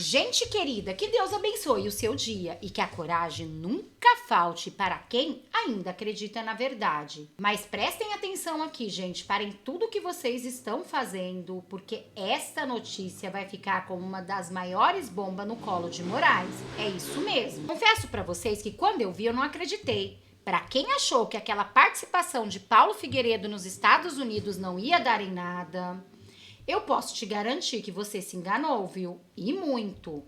Gente querida, que Deus abençoe o seu dia e que a coragem nunca falte para quem ainda acredita na verdade. Mas prestem atenção aqui, gente, parem tudo que vocês estão fazendo, porque esta notícia vai ficar como uma das maiores bombas no colo de Moraes. É isso mesmo. Confesso para vocês que quando eu vi eu não acreditei. Para quem achou que aquela participação de Paulo Figueiredo nos Estados Unidos não ia dar em nada, eu posso te garantir que você se enganou, viu? E muito.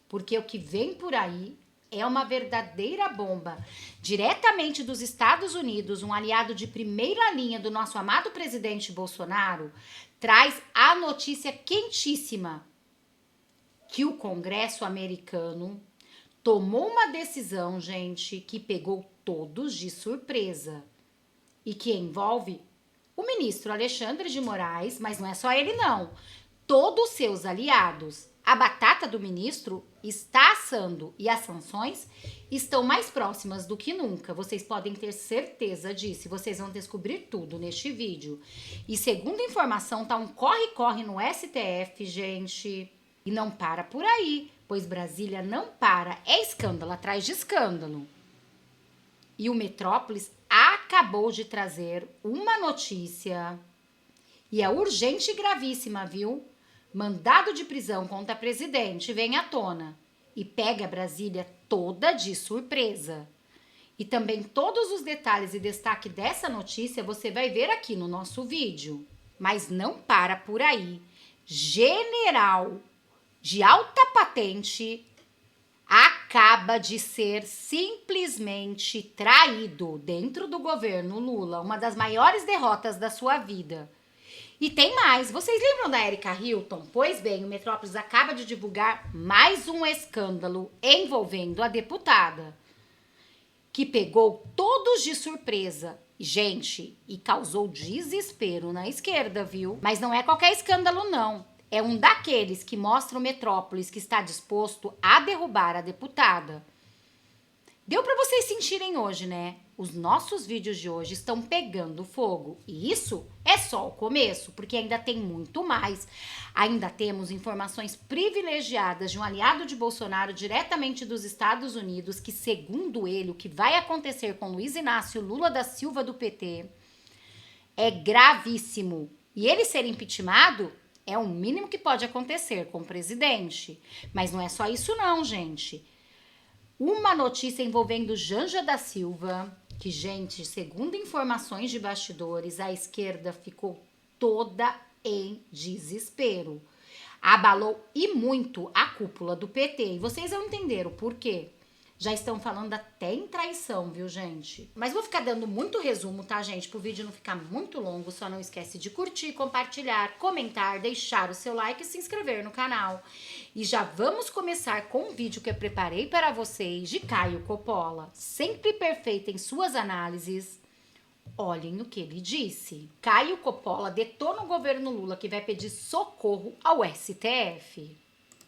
Porque o que vem por aí é uma verdadeira bomba. Diretamente dos Estados Unidos, um aliado de primeira linha do nosso amado presidente Bolsonaro, traz a notícia quentíssima que o Congresso americano tomou uma decisão, gente, que pegou todos de surpresa e que envolve o ministro Alexandre de Moraes, mas não é só ele não, todos os seus aliados. A batata do ministro está assando e as sanções estão mais próximas do que nunca. Vocês podem ter certeza disso. Vocês vão descobrir tudo neste vídeo. E segundo informação, tá um corre-corre no STF, gente. E não para por aí, pois Brasília não para. É escândalo atrás de escândalo. E o Metrópolis acabou de trazer uma notícia, e é urgente e gravíssima, viu? Mandado de prisão contra presidente vem à tona e pega Brasília toda de surpresa. E também todos os detalhes e destaque dessa notícia você vai ver aqui no nosso vídeo. Mas não para por aí. General de alta patente acaba de ser simplesmente traído dentro do governo Lula, uma das maiores derrotas da sua vida. E tem mais, vocês lembram da Erika Hilton? Pois bem, o Metrópolis acaba de divulgar mais um escândalo envolvendo a deputada, que pegou todos de surpresa, gente, e causou desespero na esquerda, viu? Mas não é qualquer escândalo, não. É um daqueles que mostra o Metrópolis que está disposto a derrubar a deputada. Deu para vocês sentirem hoje, né? Os nossos vídeos de hoje estão pegando fogo. E isso é só o começo, porque ainda tem muito mais. Ainda temos informações privilegiadas de um aliado de Bolsonaro diretamente dos Estados Unidos, que segundo ele, o que vai acontecer com Luiz Inácio Lula da Silva do PT é gravíssimo. E ele ser impeachmentado é o mínimo que pode acontecer com o presidente. Mas não é só isso não, gente. Uma notícia envolvendo Janja da Silva, que, gente, segundo informações de bastidores, a esquerda ficou toda em desespero. Abalou e muito a cúpula do PT. E vocês vão entender o porquê. Já estão falando até em traição, viu, gente? Mas vou ficar dando muito resumo, tá, gente? Pro vídeo não ficar muito longo. Só não esquece de curtir, compartilhar, comentar, deixar o seu like e se inscrever no canal. E já vamos começar com um vídeo que eu preparei para vocês de Caio Coppola. Sempre perfeito em suas análises. Olhem o que ele disse. Caio Coppola detona o governo Lula que vai pedir socorro ao STF.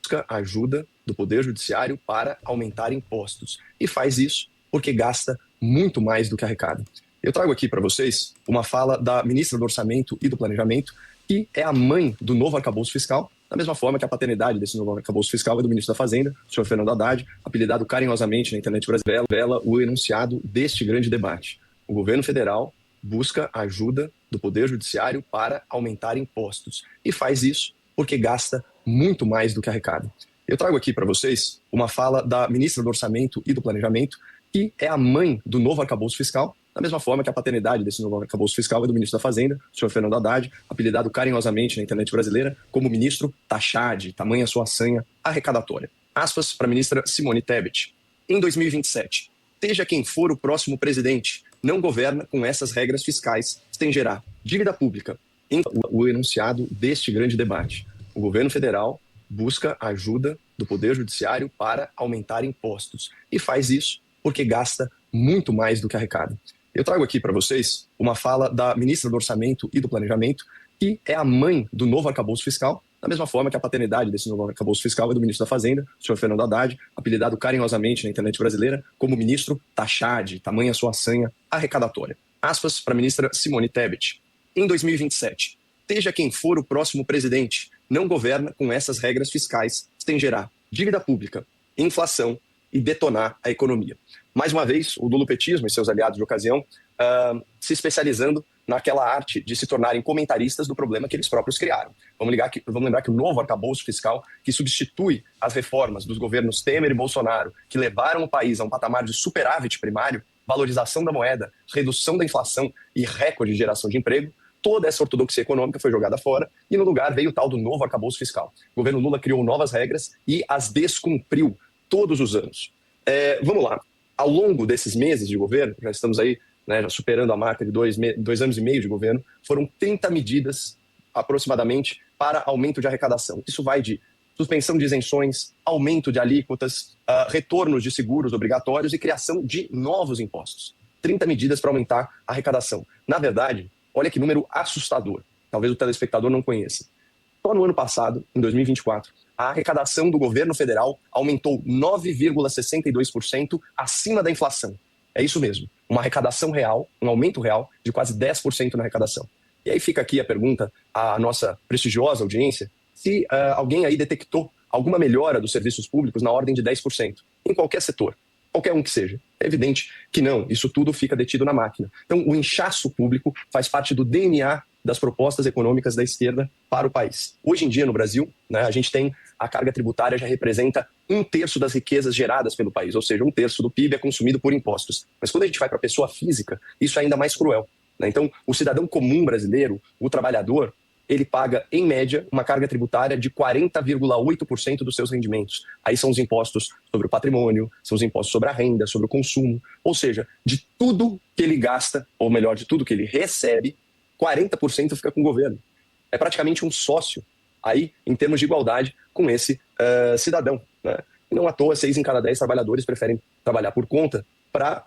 Busca ajuda do Poder Judiciário para aumentar impostos. E faz isso porque gasta muito mais do que arrecada. Eu trago aqui para vocês uma fala da ministra do Orçamento e do Planejamento, que é a mãe do novo arcabouço fiscal, da mesma forma que a paternidade desse novo arcabouço fiscal é do ministro da Fazenda, o senhor Fernando Haddad, apelidado carinhosamente na internet brasileira, revela o enunciado deste grande debate. O governo federal busca ajuda do Poder Judiciário para aumentar impostos. E faz isso porque gasta muito mais do que arrecada. Eu trago aqui para vocês uma fala da ministra do Orçamento e do Planejamento, que é a mãe do novo arcabouço fiscal, da mesma forma que a paternidade desse novo arcabouço fiscal é do ministro da Fazenda, o senhor Fernando Haddad, apelidado carinhosamente na internet brasileira como ministro taxade, tamanha sua sanha arrecadatória. Aspas para a ministra Simone Tebet. Em 2027, seja quem for o próximo presidente, não governa com essas regras fiscais sem gerar dívida pública. O enunciado deste grande debate. O governo federal busca ajuda do Poder Judiciário para aumentar impostos. E faz isso porque gasta muito mais do que arrecada. Eu trago aqui para vocês uma fala da ministra do Orçamento e do Planejamento, que é a mãe do novo arcabouço fiscal, da mesma forma que a paternidade desse novo arcabouço fiscal é do ministro da Fazenda, o senhor Fernando Haddad, apelidado carinhosamente na internet brasileira como ministro taxade, tamanha sua sanha arrecadatória. Aspas para a ministra Simone Tebet. Em 2027, seja quem for o próximo presidente, não governa com essas regras fiscais sem gerar dívida pública, inflação e detonar a economia. Mais uma vez, o lulopetismo e seus aliados de ocasião se especializando naquela arte de se tornarem comentaristas do problema que eles próprios criaram. Vamos lembrar que o novo arcabouço fiscal, que substitui as reformas dos governos Temer e Bolsonaro, que levaram o país a um patamar de superávit primário, valorização da moeda, redução da inflação e recorde de geração de emprego, toda essa ortodoxia econômica foi jogada fora e no lugar veio o tal do novo arcabouço fiscal. O governo Lula criou novas regras e as descumpriu todos os anos. Vamos lá. Ao longo desses meses de governo, já estamos aí, né, já superando a marca de 2 anos e meio de governo, foram 30 medidas aproximadamente para aumento de arrecadação. Isso vai de suspensão de isenções, aumento de alíquotas, retornos de seguros obrigatórios e criação de novos impostos. 30 medidas para aumentar a arrecadação. Na verdade, olha que número assustador. Talvez o telespectador não conheça. Só no ano passado, em 2024, a arrecadação do governo federal aumentou 9,62% acima da inflação. É isso mesmo, uma arrecadação real, um aumento real de quase 10% na arrecadação. E aí fica aqui a pergunta à nossa prestigiosa audiência, se alguém aí detectou alguma melhora dos serviços públicos na ordem de 10%, em qualquer setor, qualquer um que seja. É evidente que não, isso tudo fica detido na máquina. Então, o inchaço público faz parte do DNA das propostas econômicas da esquerda para o país. Hoje em dia, no Brasil, né, a gente tem a carga tributária já representa 1/3 das riquezas geradas pelo país, ou seja, 1/3 do PIB é consumido por impostos. Mas quando a gente vai para a pessoa física, isso é ainda mais cruel, né? Então, o cidadão comum brasileiro, o trabalhador, ele paga, em média, uma carga tributária de 40,8% dos seus rendimentos. Aí são os impostos sobre o patrimônio, são os impostos sobre a renda, sobre o consumo. Ou seja, de tudo que ele gasta, ou melhor, de tudo que ele recebe, 40% fica com o governo. É praticamente um sócio aí, em termos de igualdade, com esse cidadão, né? E não à toa, 6 em cada 10 trabalhadores preferem trabalhar por conta para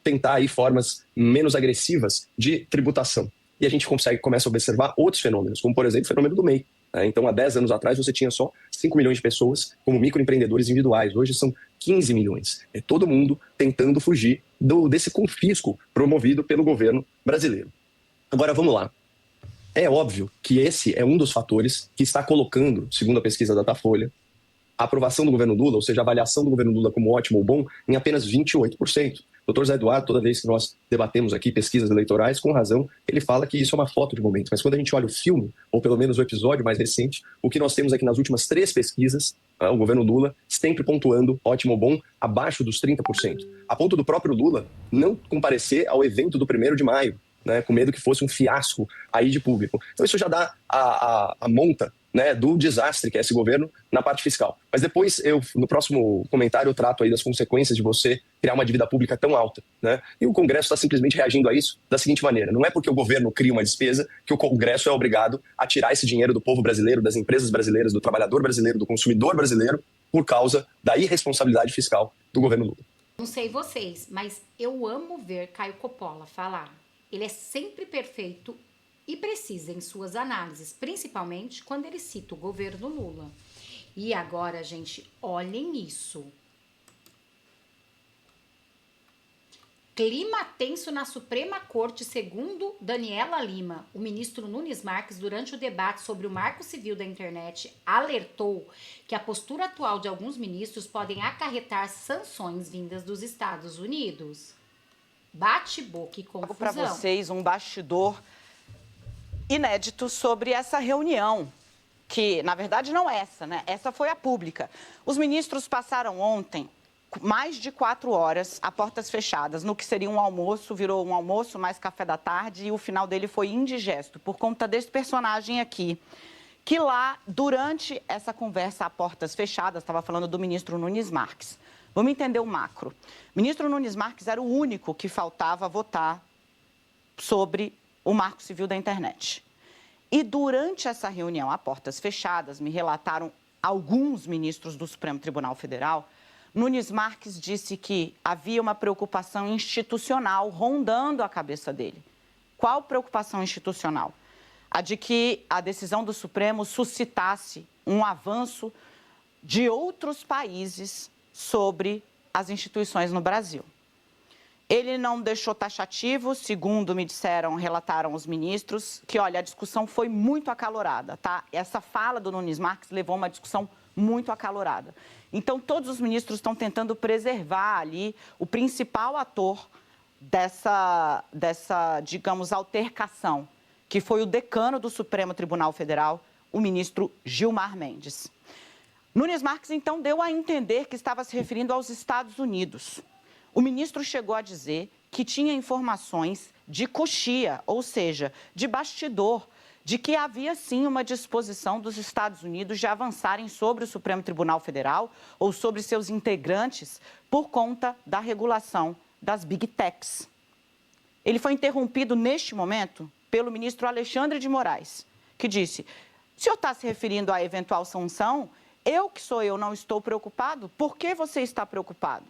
tentar aí formas menos agressivas de tributação. E a gente começa a observar outros fenômenos, como, por exemplo, o fenômeno do MEI. Então, há 10 anos atrás, você tinha só 5 milhões de pessoas como microempreendedores individuais. Hoje são 15 milhões. É todo mundo tentando fugir desse confisco promovido pelo governo brasileiro. Agora, vamos lá. É óbvio que esse é um dos fatores que está colocando, segundo a pesquisa da Datafolha, a aprovação do governo Lula, ou seja, a avaliação do governo Lula como ótimo ou bom, em apenas 28%. O Dr. Zé Eduardo, toda vez que nós debatemos aqui pesquisas eleitorais, com razão, ele fala que isso é uma foto de momento. Mas quando a gente olha o filme, ou pelo menos o episódio mais recente, o que nós temos aqui nas últimas 3 pesquisas, o governo Lula sempre pontuando ótimo ou bom abaixo dos 30%. A ponto do próprio Lula não comparecer ao evento do 1º de maio, né, com medo que fosse um fiasco aí de público. Então isso já dá a monta, né, do desastre que é esse governo na parte fiscal. Mas depois, no próximo comentário, eu trato aí das consequências de você criar uma dívida pública tão alta, né? E o Congresso está simplesmente reagindo a isso da seguinte maneira: não é porque o governo cria uma despesa que o Congresso é obrigado a tirar esse dinheiro do povo brasileiro, das empresas brasileiras, do trabalhador brasileiro, do consumidor brasileiro, por causa da irresponsabilidade fiscal do governo Lula. Não sei vocês, mas eu amo ver Caio Coppola falar. Ele é sempre perfeito e precisa em suas análises, principalmente quando ele cita o governo Lula. E agora, gente, olhem isso. Clima tenso na Suprema Corte, segundo Daniela Lima. O ministro Nunes Marques, durante o debate sobre o Marco Civil da Internet, alertou que a postura atual de alguns ministros podem acarretar sanções vindas dos Estados Unidos. Bate-boca e confusão. Para vocês um bastidor inédito sobre essa reunião, que na verdade não é essa, né? Essa foi a pública. Os ministros passaram ontem mais de 4 horas a portas fechadas, no que seria um almoço, virou um almoço mais café da tarde, e o final dele foi indigesto, por conta desse personagem aqui, que lá, durante essa conversa a portas fechadas, estava falando do ministro Nunes Marques. Vamos entender o macro. O ministro Nunes Marques era o único que faltava votar sobre o Marco Civil da Internet. E durante essa reunião, a portas fechadas, me relataram alguns ministros do Supremo Tribunal Federal, Nunes Marques disse que havia uma preocupação institucional rondando a cabeça dele. Qual preocupação institucional? A de que a decisão do Supremo suscitasse um avanço de outros países sobre as instituições no Brasil. Ele não deixou taxativo, segundo me disseram, relataram os ministros, que, olha, a discussão foi muito acalorada, tá? Essa fala do Nunes Marques levou a uma discussão muito acalorada. Então, todos os ministros estão tentando preservar ali o principal ator dessa, digamos, altercação, que foi o decano do Supremo Tribunal Federal, o ministro Gilmar Mendes. Nunes Marques, então, deu a entender que estava se referindo aos Estados Unidos. O ministro chegou a dizer que tinha informações de coxia, ou seja, de bastidor, de que havia sim uma disposição dos Estados Unidos de avançarem sobre o Supremo Tribunal Federal ou sobre seus integrantes por conta da regulação das Big Techs. Ele foi interrompido neste momento pelo ministro Alexandre de Moraes, que disse: o senhor está se referindo à eventual sanção? Eu que sou eu não estou preocupado. Por que você está preocupado?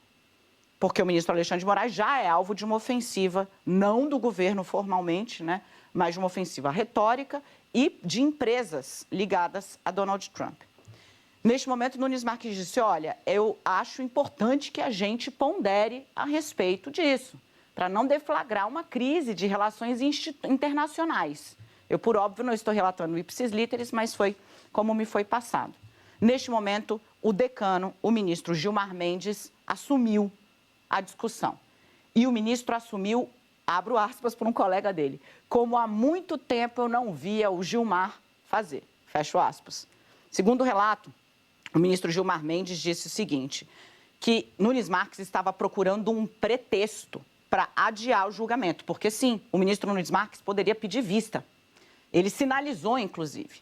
Porque o ministro Alexandre de Moraes já é alvo de uma ofensiva, não do governo formalmente, né, mas de uma ofensiva retórica e de empresas ligadas a Donald Trump. Neste momento, Nunes Marques disse: olha, eu acho importante que a gente pondere a respeito disso, para não deflagrar uma crise de relações internacionais. Eu, por óbvio, não estou relatando o ipsis literis, mas foi como me foi passado. Neste momento, o decano, o ministro Gilmar Mendes, assumiu a discussão. E o ministro assumiu, abro aspas para um colega dele, como há muito tempo eu não via o Gilmar fazer, fecho aspas. Segundo o relato, o ministro Gilmar Mendes disse o seguinte, que Nunes Marques estava procurando um pretexto para adiar o julgamento, porque sim, o ministro Nunes Marques poderia pedir vista. Ele sinalizou, inclusive.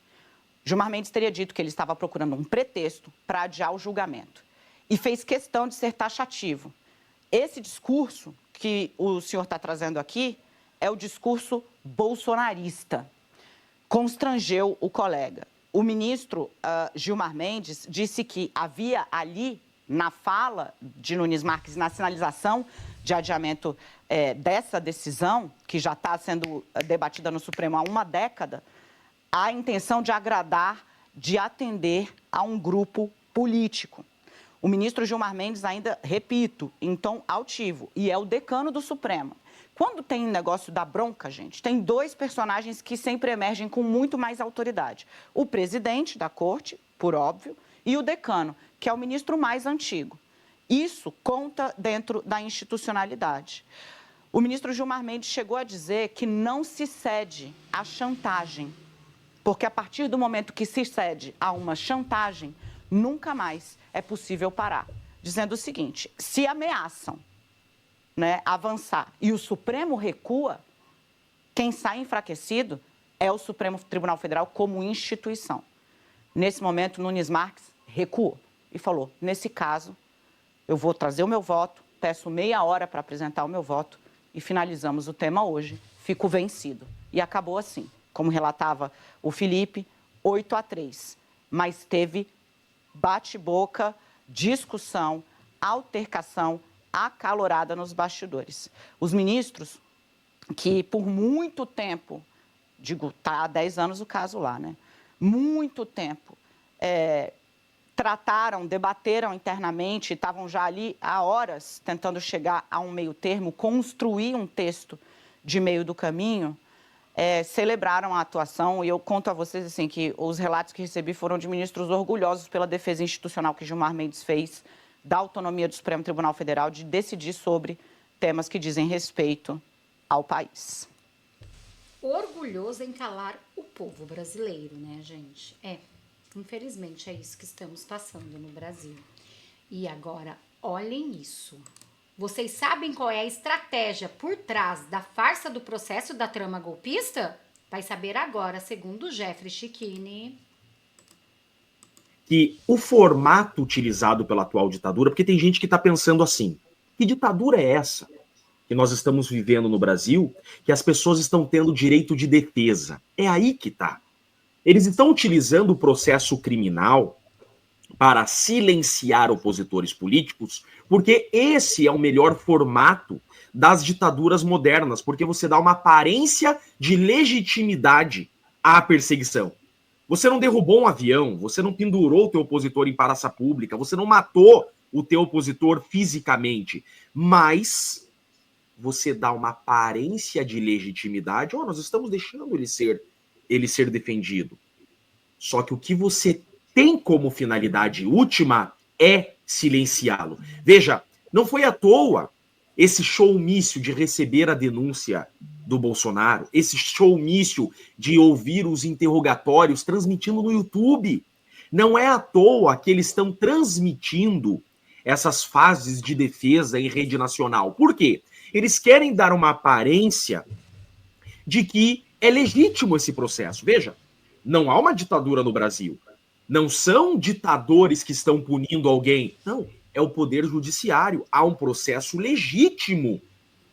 Gilmar Mendes teria dito que ele estava procurando um pretexto para adiar o julgamento e fez questão de ser taxativo. Esse discurso que o senhor está trazendo aqui é o discurso bolsonarista. Constrangeu o colega. O ministro Gilmar Mendes disse que havia ali, na fala de Nunes Marques, na sinalização de adiamento dessa decisão, que já está sendo debatida no Supremo há uma década, a intenção de agradar, de atender a um grupo político. O ministro Gilmar Mendes ainda, repito, em tom altivo, e é o decano do Supremo. Quando tem negócio da bronca, gente, tem dois personagens que sempre emergem com muito mais autoridade. O presidente da corte, por óbvio, e o decano, que é o ministro mais antigo. Isso conta dentro da institucionalidade. O ministro Gilmar Mendes chegou a dizer que não se cede à chantagem, porque a partir do momento que se cede a uma chantagem, nunca mais é possível parar. Dizendo o seguinte, se ameaçam, né, avançar e o Supremo recua, quem sai enfraquecido é o Supremo Tribunal Federal como instituição. Nesse momento, Nunes Marques recuou e falou, nesse caso, eu vou trazer o meu voto, peço meia hora para apresentar o meu voto e finalizamos o tema hoje, fico vencido. E acabou assim, como relatava o Felipe, 8-3. Mas teve bate-boca, discussão, altercação acalorada nos bastidores. Os ministros que por muito tempo, digo, está há 10 anos o caso lá, né? Muito tempo, trataram, debateram internamente, estavam já ali há horas tentando chegar a um meio termo, construir um texto de meio do caminho, celebraram a atuação, e eu conto a vocês assim, que os relatos que recebi foram de ministros orgulhosos pela defesa institucional que Gilmar Mendes fez, da autonomia do Supremo Tribunal Federal, de decidir sobre temas que dizem respeito ao país. Orgulhoso em calar o povo brasileiro, né, gente? Infelizmente é isso que estamos passando no Brasil. E agora, olhem isso. Vocês sabem qual é a estratégia por trás da farsa do processo da trama golpista? Vai saber agora, segundo Jeffrey Chiquini. Que o formato utilizado pela atual ditadura, porque tem gente que está pensando assim, que ditadura é essa que nós estamos vivendo no Brasil, que as pessoas estão tendo direito de defesa? É aí que está. Eles estão utilizando o processo criminal para silenciar opositores políticos, porque esse é o melhor formato das ditaduras modernas, porque você dá uma aparência de legitimidade à perseguição. Você não derrubou um avião, você não pendurou o teu opositor em praça pública, você não matou o teu opositor fisicamente, mas você dá uma aparência de legitimidade, nós estamos deixando ele ser defendido. Só que o que você tem como finalidade última silenciá-lo. Veja, não foi à toa esse showmício de receber a denúncia do Bolsonaro, esse showmício de ouvir os interrogatórios transmitindo no YouTube. Não é à toa que eles estão transmitindo essas fases de defesa em rede nacional. Por quê? Eles querem dar uma aparência de que é legítimo esse processo. Veja, não há uma ditadura no Brasil. Não são ditadores que estão punindo alguém. Não, é o poder judiciário. Há um processo legítimo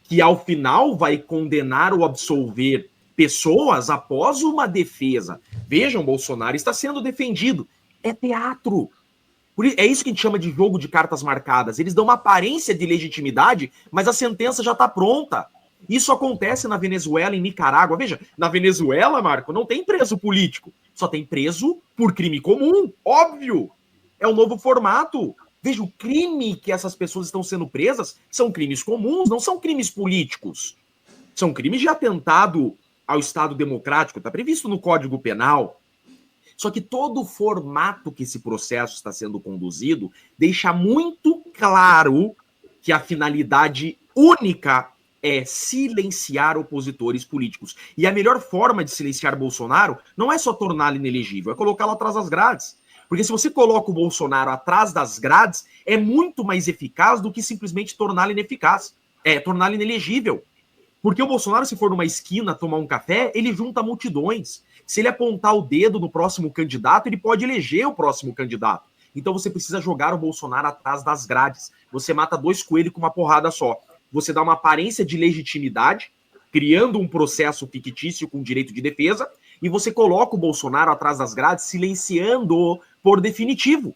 que, ao final, vai condenar ou absolver pessoas após uma defesa. Vejam, Bolsonaro está sendo defendido. É teatro. É isso que a gente chama de jogo de cartas marcadas. Eles dão uma aparência de legitimidade, mas a sentença já está pronta. Isso acontece na Venezuela, em Nicarágua. Veja, na Venezuela, Marco, não tem preso político. Só tem preso por crime comum. Óbvio. É o novo formato. Veja, o crime que essas pessoas estão sendo presas são crimes comuns, não são crimes políticos. São crimes de atentado ao Estado Democrático. Está previsto no Código Penal. Só que todo o formato que esse processo está sendo conduzido deixa muito claro que a finalidade única é silenciar opositores políticos. E a melhor forma de silenciar Bolsonaro não é só torná-lo inelegível, é colocá-lo atrás das grades. Porque se você coloca o Bolsonaro atrás das grades, é muito mais eficaz do que simplesmente torná-lo ineficaz. Torná-lo inelegível. Porque o Bolsonaro, se for numa esquina tomar um café, ele junta multidões. Se ele apontar o dedo no próximo candidato, ele pode eleger o próximo candidato. Então você precisa jogar o Bolsonaro atrás das grades. Você mata 2 coelhos com uma porrada só. Você dá uma aparência de legitimidade, criando um processo fictício com direito de defesa, e você coloca o Bolsonaro atrás das grades, silenciando-o por definitivo.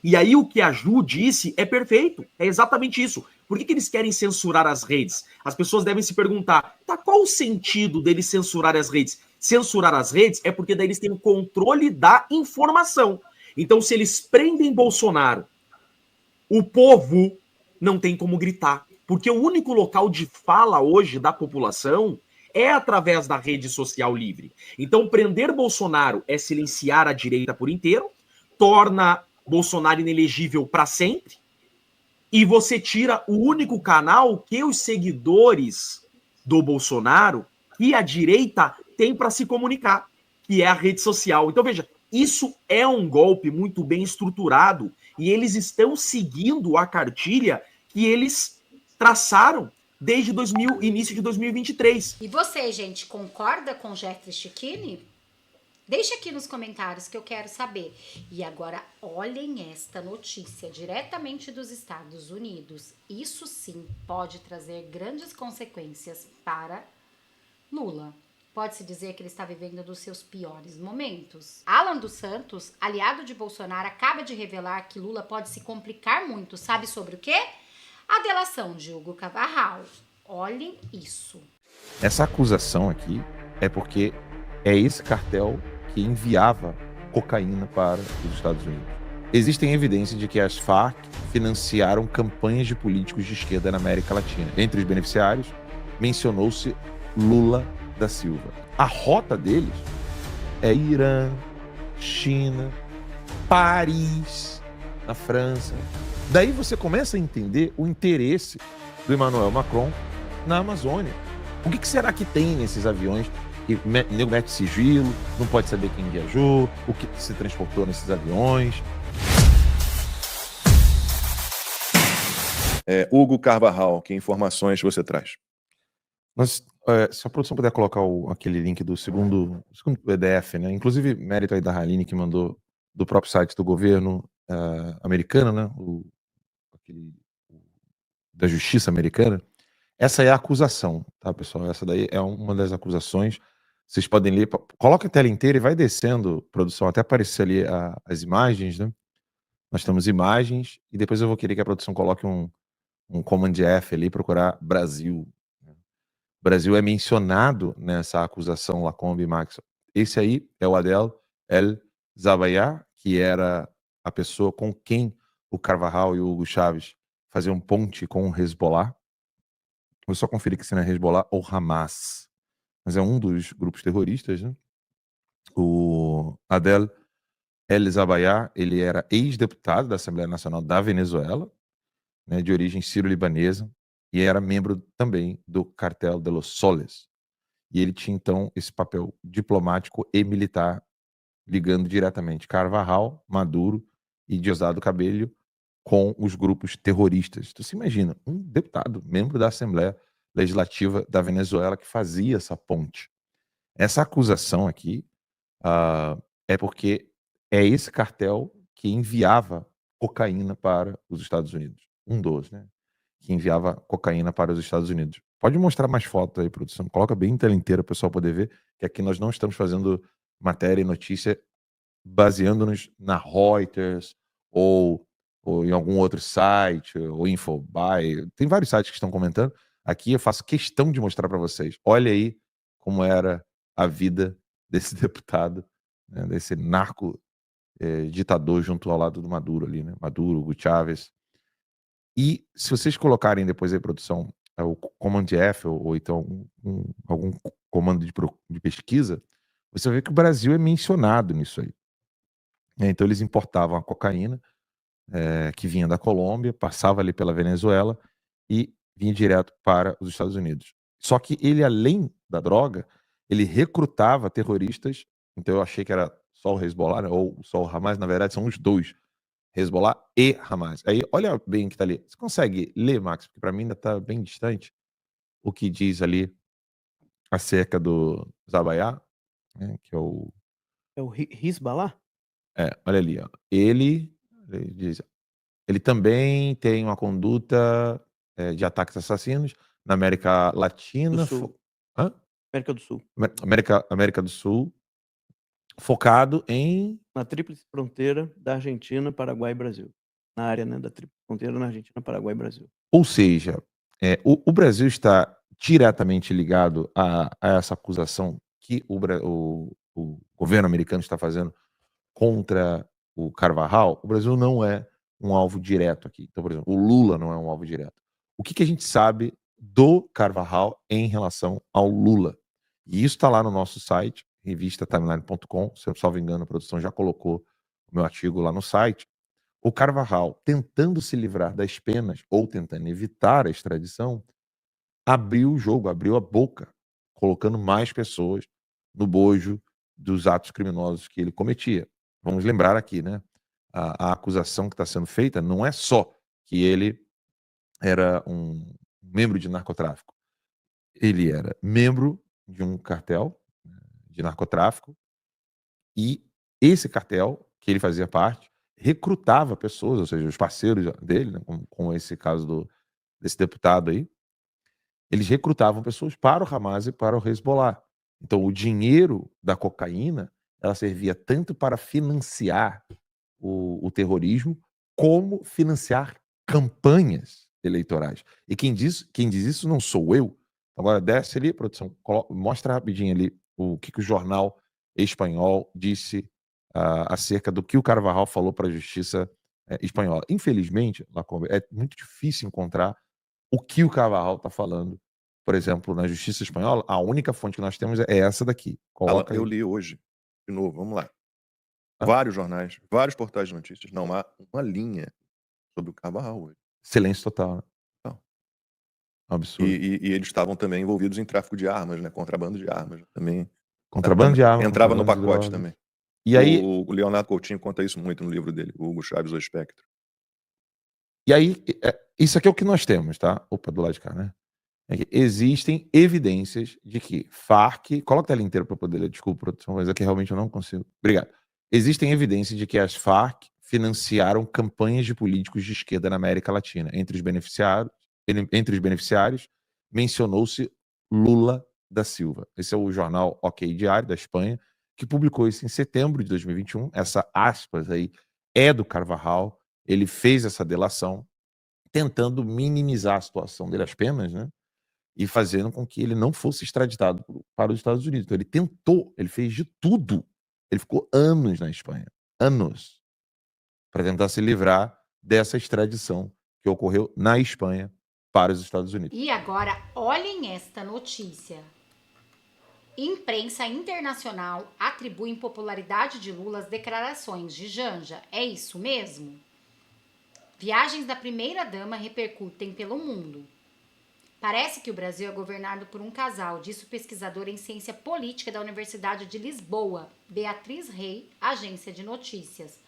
E aí o que a Ju disse é perfeito, é exatamente isso. Por que eles querem censurar as redes? As pessoas devem se perguntar, tá, qual o sentido deles censurar as redes? Censurar as redes é porque daí eles têm o controle da informação. Então, se eles prendem Bolsonaro, o povo não tem como gritar. Porque o único local de fala hoje da população é através da rede social livre. Então, prender Bolsonaro é silenciar a direita por inteiro, torna Bolsonaro inelegível para sempre, e você tira o único canal que os seguidores do Bolsonaro e a direita tem para se comunicar, que é a rede social. Então, veja, isso é um golpe muito bem estruturado e eles estão seguindo a cartilha que eles traçaram desde início de 2023. E você, gente, concorda com Jeffrey Chikini? Deixa aqui nos comentários que eu quero saber. E agora, olhem esta notícia diretamente dos Estados Unidos. Isso sim pode trazer grandes consequências para Lula. Pode-se dizer que ele está vivendo dos seus piores momentos. Alan dos Santos, aliado de Bolsonaro, acaba de revelar que Lula pode se complicar muito. Sabe sobre o quê? A delação de Hugo Carvalhal. Olhem isso. Essa acusação aqui é porque é esse cartel que enviava cocaína para os Estados Unidos. Existem evidências de que as Farc financiaram campanhas de políticos de esquerda na América Latina. Entre os beneficiários, mencionou-se Lula da Silva. A rota deles é Irã, China, Paris, na França. Daí você começa a entender o interesse do Emmanuel Macron na Amazônia. O que será que tem nesses aviões? Que nego mete sigilo, não pode saber quem viajou, o que se transportou nesses aviões. Hugo Carvalhal, que informações você traz? Se a produção puder colocar aquele link do segundo PDF, né? Inclusive, mérito aí da Haline, que mandou do próprio site do governo americano, né? Da justiça americana. Essa é a acusação, tá, pessoal? Essa daí é uma das acusações. Vocês podem ler, coloca a tela inteira e vai descendo, produção, até aparecer ali as imagens, né? Nós temos imagens e depois eu vou querer que a produção coloque um Command F ali, procurar Brasil. Brasil é mencionado nessa acusação Lacombe e Max. Esse aí é o Adel El Zabayar, que era a pessoa com quem o Carvalhal e o Hugo Chávez faziam ponte com o Hezbollah. Vou só conferir que se não é Hezbollah ou Hamas. Mas é um dos grupos terroristas, né? O Adel El Zabayá, ele era ex-deputado da Assembleia Nacional da Venezuela, né, de origem sírio-libanesa, e era membro também do Cartel de los Soles. E ele tinha, então, esse papel diplomático e militar, ligando diretamente Carvajal, Maduro e Diosdado Cabello com os grupos terroristas. Então, você imagina, um deputado, membro da Assembleia Legislativa da Venezuela, que fazia essa ponte. Essa acusação aqui é porque é esse cartel que enviava cocaína para os Estados Unidos. Um dos, né? Que enviava cocaína para os Estados Unidos. Pode mostrar mais fotos aí, produção. Coloca bem em tela inteira para o pessoal poder ver, que aqui nós não estamos fazendo matéria e notícia baseando-nos na Reuters ou em algum outro site, ou Infobae. Tem vários sites que estão comentando. Aqui eu faço questão de mostrar para vocês. Olha aí como era a vida desse deputado, né, desse narco ditador junto ao lado do Maduro ali, né? Maduro, Hugo Chávez. E se vocês colocarem depois aí, produção, o Command F ou então algum comando de pesquisa, você vai ver que o Brasil é mencionado nisso aí. Então eles importavam a cocaína que vinha da Colômbia, passava ali pela Venezuela e vinha direto para os Estados Unidos. Só que ele, além da droga, ele recrutava terroristas. Então eu achei que era só o Hezbollah, né, ou só o Hamas, na verdade são os dois. Hezbollah e Hamas. Aí, olha bem o que está ali. Você consegue ler, Max? Porque para mim ainda está bem distante o que diz ali acerca do Zabayá, né, que é o... É o Hezbollah? Olha ali, ó. Ele diz... Ele também tem uma conduta de ataques assassinos na América Latina... Do Sul. América do Sul. América do Sul, focado em... Na tríplice fronteira da Argentina, Paraguai e Brasil. Na área, né, da tríplice fronteira na Argentina, Paraguai e Brasil. Ou seja, o Brasil está diretamente ligado a essa acusação que o governo americano está fazendo contra o Carvajal. O Brasil não é um alvo direto aqui. Então, por exemplo, o Lula não é um alvo direto. O que a gente sabe do Carvajal em relação ao Lula? E isso está lá no nosso site, revistatimeline.com. Se eu não me engano, a produção já colocou o meu artigo lá no site. O Carvajal, tentando se livrar das penas ou tentando evitar a extradição, abriu o jogo, abriu a boca, colocando mais pessoas no bojo dos atos criminosos que ele cometia. Vamos lembrar aqui, né? A acusação que está sendo feita não é só que ele era um membro de narcotráfico. Ele era membro de um cartel de narcotráfico e esse cartel, que ele fazia parte, recrutava pessoas, ou seja, os parceiros dele, né, com esse caso desse deputado aí, eles recrutavam pessoas para o Hamas e para o Hezbollah. Então, o dinheiro da cocaína, ela servia tanto para financiar o terrorismo, como financiar campanhas eleitorais. E quem diz isso não sou eu. Agora, desce ali, produção, mostra rapidinho ali o que o jornal espanhol disse acerca do que o Carvajal falou para a justiça espanhola. Infelizmente, é muito difícil encontrar o que o Carvajal está falando. Por exemplo, na justiça espanhola, a única fonte que nós temos é essa daqui. Coloca Eu li hoje, de novo, vamos lá. Vários jornais, vários portais de notícias, não há uma linha sobre o Carvajal hoje. Silêncio total, né? Não. Absurdo. E eles estavam também envolvidos em tráfico de armas, né? Contrabando de armas também. Contrabando de armas. Entrava no pacote também. E aí, o Leonardo Coutinho conta isso muito no livro dele, o Hugo Chávez, o Espectro. E aí, isso aqui é o que nós temos, tá? Opa, do lado de cá, né? Existem evidências de que Farc... Coloca a tela inteira para poder ler, desculpa, produção, mas aqui realmente eu não consigo. Obrigado. Existem evidências de que as Farc financiaram campanhas de políticos de esquerda na América Latina. Entre os beneficiários, mencionou-se Lula da Silva. Esse é o jornal OK Diário, da Espanha, que publicou isso em setembro de 2021. Essa aspas aí é do Carvajal. Ele fez essa delação tentando minimizar a situação dele, as penas, né? E fazendo com que ele não fosse extraditado para os Estados Unidos. Então ele tentou, ele fez de tudo. Ele ficou anos na Espanha, anos, para tentar se livrar dessa extradição que ocorreu na Espanha para os Estados Unidos. E agora, olhem esta notícia. Imprensa internacional atribui impopularidade de Lula às declarações de Janja. É isso mesmo? Viagens da primeira-dama repercutem pelo mundo. Parece que o Brasil é governado por um casal, disse o pesquisador em ciência política da Universidade de Lisboa, Beatriz Rey, agência de notícias.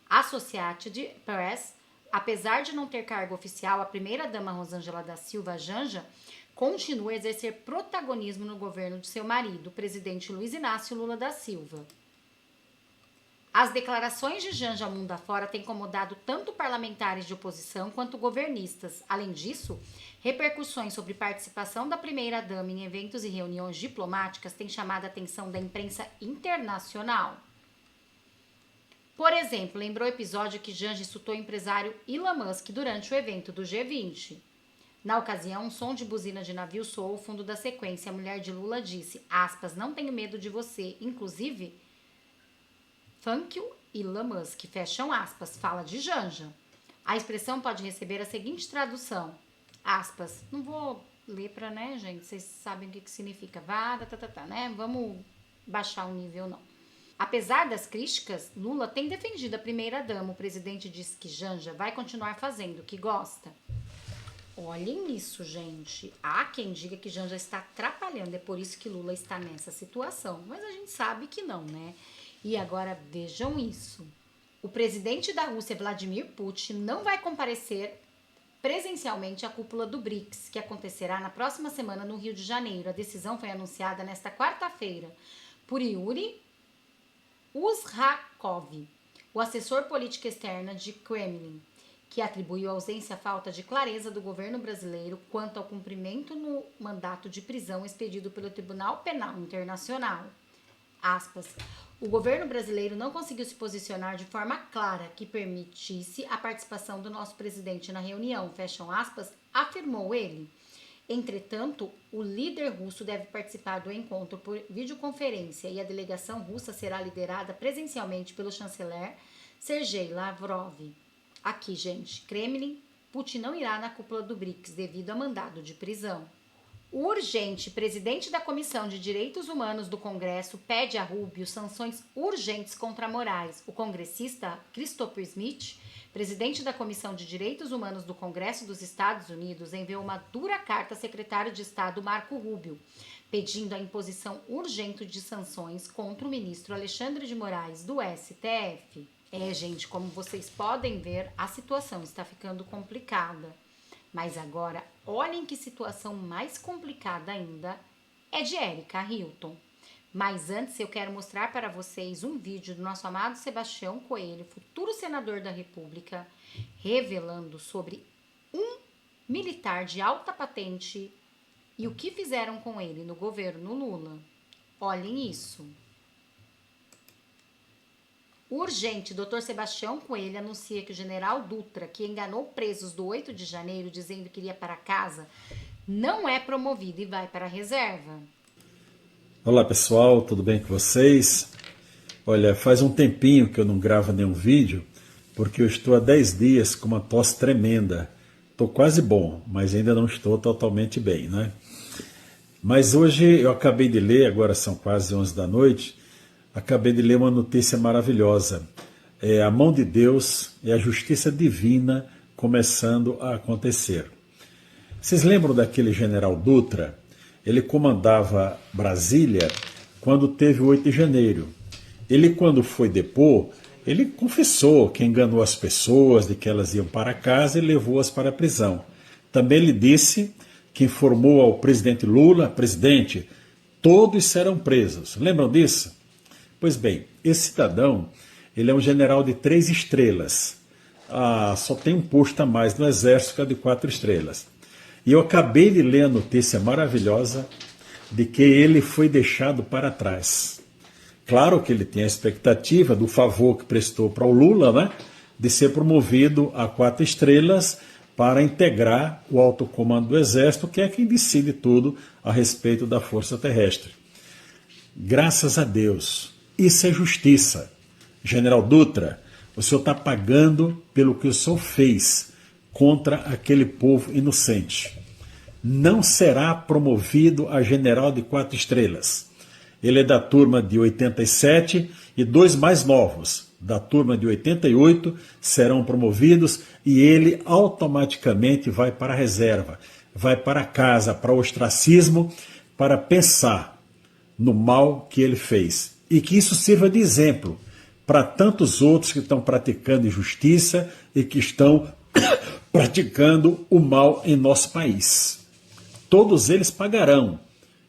Associated Press, apesar de não ter cargo oficial, a primeira-dama Rosângela da Silva Janja continua a exercer protagonismo no governo de seu marido, o presidente Luiz Inácio Lula da Silva. As declarações de Janja mundo afora têm incomodado tanto parlamentares de oposição quanto governistas. Além disso, repercussões sobre participação da primeira-dama em eventos e reuniões diplomáticas têm chamado a atenção da imprensa internacional. Por exemplo, lembrou o episódio que Janja insultou o empresário Elon Musk durante o evento do G20. Na ocasião, um som de buzina de navio soou ao fundo da sequência. A mulher de Lula disse, aspas, não tenho medo de você, inclusive... Thank you, Elon Musk, fecham aspas, fala de Janja. A expressão pode receber a seguinte tradução, aspas, não vou ler pra, né, gente, vocês sabem o que significa, né, vamos baixar o nível, não. Apesar das críticas, Lula tem defendido a primeira-dama, o presidente disse que Janja vai continuar fazendo o que gosta. Olhem isso, gente. Há quem diga que Janja está atrapalhando, é por isso que Lula está nessa situação, mas a gente sabe que não, né? E agora vejam isso. O presidente da Rússia, Vladimir Putin, não vai comparecer presencialmente à cúpula do BRICS, que acontecerá na próxima semana no Rio de Janeiro. A decisão foi anunciada nesta quarta-feira por Yuri Ushakov, o assessor político externo de Kremlin, que atribuiu a ausência à falta de clareza do governo brasileiro quanto ao cumprimento no mandato de prisão expedido pelo Tribunal Penal Internacional. Aspas. O governo brasileiro não conseguiu se posicionar de forma clara que permitisse a participação do nosso presidente na reunião, fecham aspas, afirmou ele. Entretanto, o líder russo deve participar do encontro por videoconferência e a delegação russa será liderada presencialmente pelo chanceler Sergei Lavrov. Aqui, gente, Kremlin, Putin não irá na cúpula do BRICS devido a mandado de prisão. Urgente, presidente da Comissão de Direitos Humanos do Congresso pede a Rubio sanções urgentes contra Moraes. O congressista Christopher Smith, presidente da Comissão de Direitos Humanos do Congresso dos Estados Unidos, enviou uma dura carta ao secretário de Estado Marco Rubio, pedindo a imposição urgente de sanções contra o ministro Alexandre de Moraes do STF. Gente, como vocês podem ver, a situação está ficando complicada. Mas agora, olhem que situação mais complicada ainda é de Érica Hilton. Mas antes eu quero mostrar para vocês um vídeo do nosso amado Sebastião Coelho, futuro senador da República, revelando sobre um militar de alta patente e o que fizeram com ele no governo Lula. Olhem isso. Urgente, Dr. Sebastião Coelho anuncia que o general Dutra, que enganou presos do 8 de janeiro dizendo que iria para casa, não é promovido e vai para a reserva. Olá pessoal, tudo bem com vocês? Olha, faz um tempinho que eu não gravo nenhum vídeo, porque eu estou há 10 dias com uma tosse tremenda. Estou quase bom, mas ainda não estou totalmente bem, né? Mas hoje eu acabei de ler, agora são quase 11 da noite, acabei de ler uma notícia maravilhosa. É a mão de Deus e a justiça divina começando a acontecer. Vocês lembram daquele general Dutra? Ele comandava Brasília quando teve o 8 de janeiro. Ele, quando foi depor, ele confessou que enganou as pessoas de que elas iam para casa e levou-as para a prisão. Também ele disse que informou ao presidente Lula, presidente, todos serão presos. Lembram disso? Pois bem, esse cidadão, ele é um general de 3 estrelas. Só tem um posto a mais no exército que é de 4 estrelas. E eu acabei de ler a notícia maravilhosa de que ele foi deixado para trás. Claro que ele tem a expectativa do favor que prestou para o Lula, né, de ser promovido a 4 estrelas para integrar o alto comando do exército, que é quem decide tudo a respeito da força terrestre. Graças a Deus. Isso é justiça. General Dutra, o senhor está pagando pelo que o senhor fez contra aquele povo inocente. Não será promovido a general de 4 estrelas. Ele é da turma de 87 e 2 mais novos, da turma de 88, serão promovidos e ele automaticamente vai para a reserva, vai para casa, para o ostracismo, para pensar no mal que ele fez. E que isso sirva de exemplo para tantos outros que estão praticando injustiça e que estão praticando o mal em nosso país. Todos eles pagarão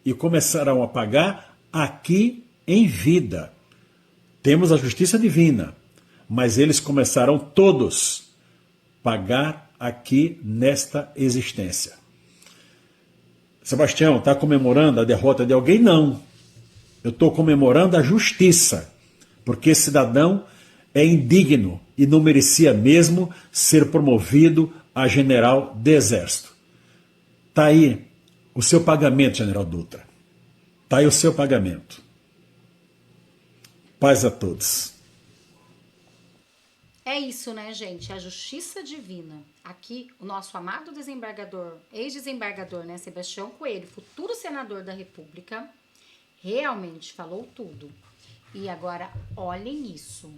e começarão a pagar aqui em vida. Temos a justiça divina, mas eles começarão todos a pagar aqui nesta existência. Sebastião, está comemorando a derrota de alguém? Não. Eu estou comemorando a justiça, porque esse cidadão é indigno e não merecia mesmo ser promovido a general de exército. Está aí o seu pagamento, general Dutra. Está aí o seu pagamento. Paz a todos. É isso, né, gente? A justiça divina. Aqui, o nosso amado desembargador, ex-desembargador, né, Sebastião Coelho, futuro senador da República, realmente falou tudo. E agora, olhem isso.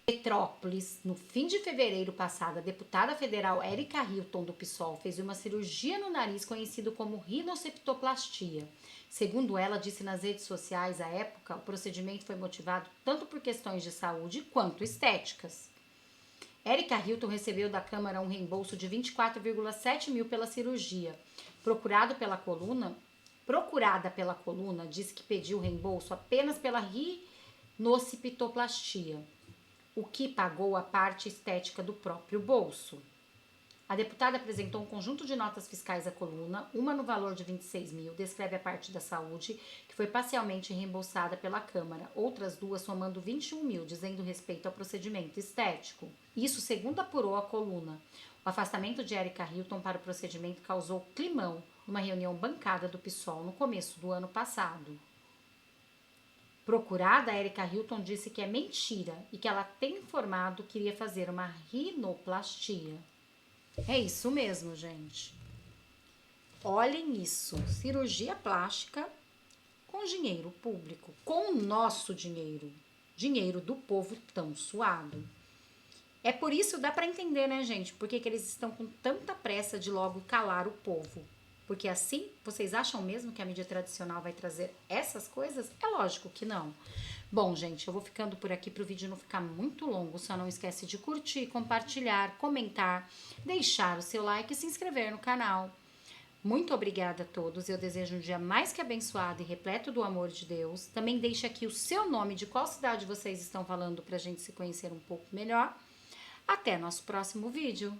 Petrópolis, no fim de fevereiro passado, a deputada federal Érica Hilton, do PSOL, fez uma cirurgia no nariz conhecido como rinoceptoplastia. Segundo ela, disse nas redes sociais, à época, o procedimento foi motivado tanto por questões de saúde quanto estéticas. Érica Hilton recebeu da Câmara um reembolso de 24,7 mil pela cirurgia. Procurada pela coluna, disse que pediu reembolso apenas pela rinoceptoplastia, o que pagou a parte estética do próprio bolso. A deputada apresentou um conjunto de notas fiscais à coluna, uma no valor de 26 mil, descreve a parte da saúde, que foi parcialmente reembolsada pela Câmara, outras duas somando 21 mil, dizendo respeito ao procedimento estético. Isso segundo apurou a coluna. O afastamento de Érica Hilton para o procedimento causou climão numa reunião bancada do PSOL no começo do ano passado. Procurada, Érica Hilton disse que é mentira e que ela tem informado que iria fazer uma rinoplastia. É isso mesmo, gente. Olhem isso. Cirurgia plástica com dinheiro público, com o nosso dinheiro. Dinheiro do povo tão suado. É por isso, dá para entender, né, gente? Por que eles estão com tanta pressa de logo calar o povo. Porque assim, vocês acham mesmo que a mídia tradicional vai trazer essas coisas? É lógico que não. Bom, gente, eu vou ficando por aqui para o vídeo não ficar muito longo. Só não esquece de curtir, compartilhar, comentar, deixar o seu like e se inscrever no canal. Muito obrigada a todos. Eu desejo um dia mais que abençoado e repleto do amor de Deus. Também deixe aqui o seu nome, de qual cidade vocês estão falando para a gente se conhecer um pouco melhor. Até nosso próximo vídeo.